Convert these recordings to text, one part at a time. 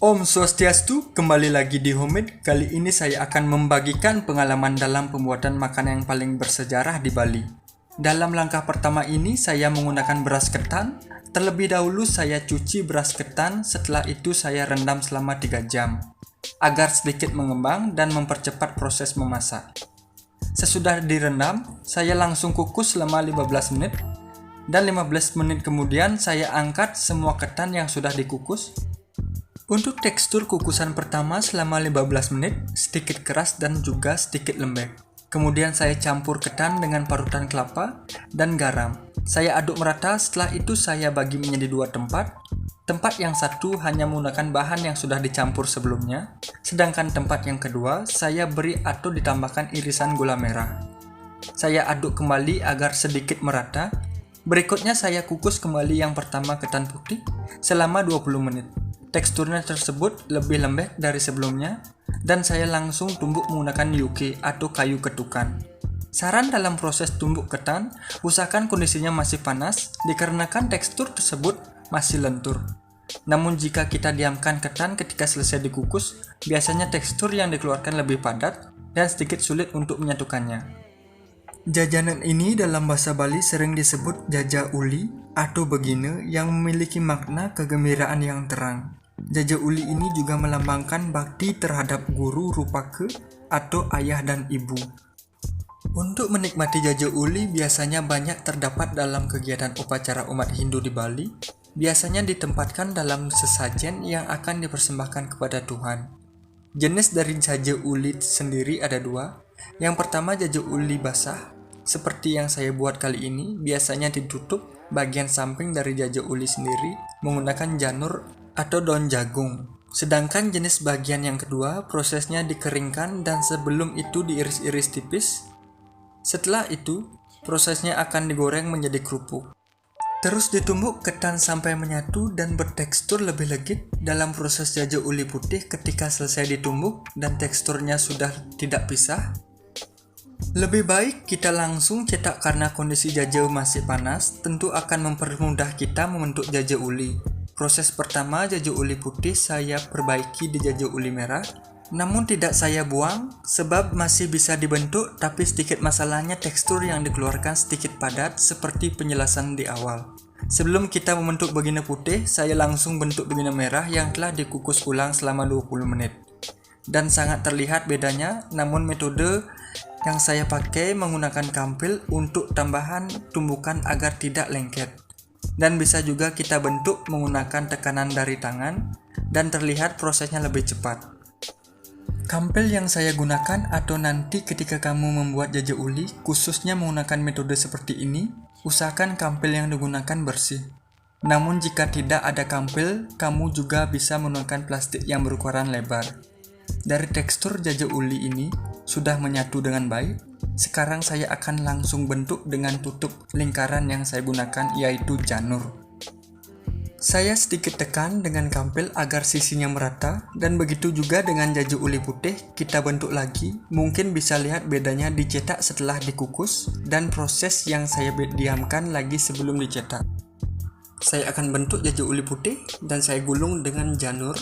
Om Swastiastu, kembali lagi di Homemade. Kali ini saya akan membagikan pengalaman dalam pembuatan makanan yang paling bersejarah di Bali. Dalam langkah pertama ini, saya menggunakan beras ketan. Terlebih dahulu saya cuci beras ketan, setelah itu saya rendam selama 3 jam, agar sedikit mengembang dan mempercepat proses memasak. Sesudah direndam, saya langsung kukus selama 15 menit. Dan 15 menit kemudian saya angkat semua ketan yang sudah dikukus. Untuk tekstur kukusan pertama selama 15 menit, sedikit keras dan juga sedikit lembek. Kemudian saya campur ketan dengan parutan kelapa dan garam. Saya aduk merata, setelah itu saya bagi menjadi 2 tempat. Tempat yang satu hanya menggunakan bahan yang sudah dicampur sebelumnya, sedangkan tempat yang kedua saya beri atau ditambahkan irisan gula merah. Saya aduk kembali agar sedikit merata. Berikutnya saya kukus kembali yang pertama ketan putih selama 20 menit. Teksturnya tersebut lebih lembek dari sebelumnya dan saya langsung tumbuk menggunakan yuke atau kayu ketukan. Saran dalam proses tumbuk ketan, usahakan kondisinya masih panas dikarenakan tekstur tersebut masih lentur. Namun jika kita diamkan ketan ketika selesai dikukus, biasanya tekstur yang dikeluarkan lebih padat dan sedikit sulit untuk menyatukannya. Jajanan ini dalam bahasa Bali sering disebut jaja uli atau begine yang memiliki makna kegembiraan yang terang. Jaja uli ini juga melambangkan bakti terhadap guru rupake atau ayah dan ibu. Untuk menikmati jaja uli biasanya banyak terdapat dalam kegiatan upacara umat Hindu di Bali. Biasanya ditempatkan dalam sesajen yang akan dipersembahkan kepada Tuhan. Jenis dari jaja uli sendiri ada 2. Yang pertama jaja uli basah. Seperti yang saya buat kali ini, biasanya ditutup bagian samping dari jaja uli sendiri menggunakan janur atau daun jagung. Sedangkan jenis bagian yang kedua, prosesnya dikeringkan dan sebelum itu diiris-iris tipis. Setelah itu, prosesnya akan digoreng menjadi kerupuk. Terus ditumbuk ketan sampai menyatu dan bertekstur lebih legit. Dalam proses jaja uli putih ketika selesai ditumbuk dan teksturnya sudah tidak pisah, lebih baik kita langsung cetak karena kondisi jaja masih panas, tentu akan mempermudah kita membentuk jaja uli. Proses pertama jaja uli putih saya perbaiki di jaja uli merah, namun tidak saya buang sebab masih bisa dibentuk, tapi sedikit masalahnya tekstur yang dikeluarkan sedikit padat seperti penjelasan di awal. Sebelum kita membentuk begini putih, saya langsung bentuk begini merah yang telah dikukus ulang selama 20 menit. Dan sangat terlihat bedanya, namun metode yang saya pakai menggunakan kampil untuk tambahan tumbukan agar tidak lengket. Dan bisa juga kita bentuk menggunakan tekanan dari tangan dan terlihat prosesnya lebih cepat. Kampil yang saya gunakan atau nanti ketika kamu membuat jaja uli, khususnya menggunakan metode seperti ini, usahakan kampil yang digunakan bersih. Namun jika tidak ada kampil, kamu juga bisa menggunakan plastik yang berukuran lebar. Dari tekstur jaja uli ini sudah menyatu dengan baik. Sekarang saya akan langsung bentuk dengan tutup lingkaran yang saya gunakan, yaitu janur. Saya sedikit tekan dengan kampil agar sisinya merata, dan begitu juga dengan jaja uli putih kita bentuk lagi. Mungkin bisa lihat bedanya dicetak setelah dikukus dan proses yang saya diamkan lagi sebelum dicetak. Saya akan bentuk jaja uli putih dan saya gulung dengan janur.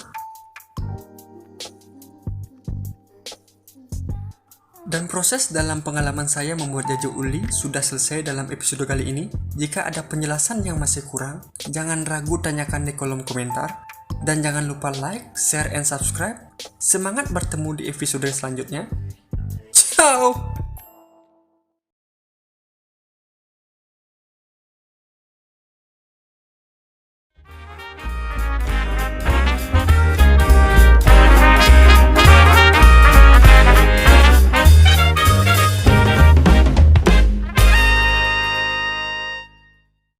Dan proses dalam pengalaman saya membuat jaja uli sudah selesai dalam episode kali ini. Jika ada penjelasan yang masih kurang, jangan ragu tanyakan di kolom komentar. Dan jangan lupa like, share, and subscribe. Semangat bertemu di episode selanjutnya. Ciao!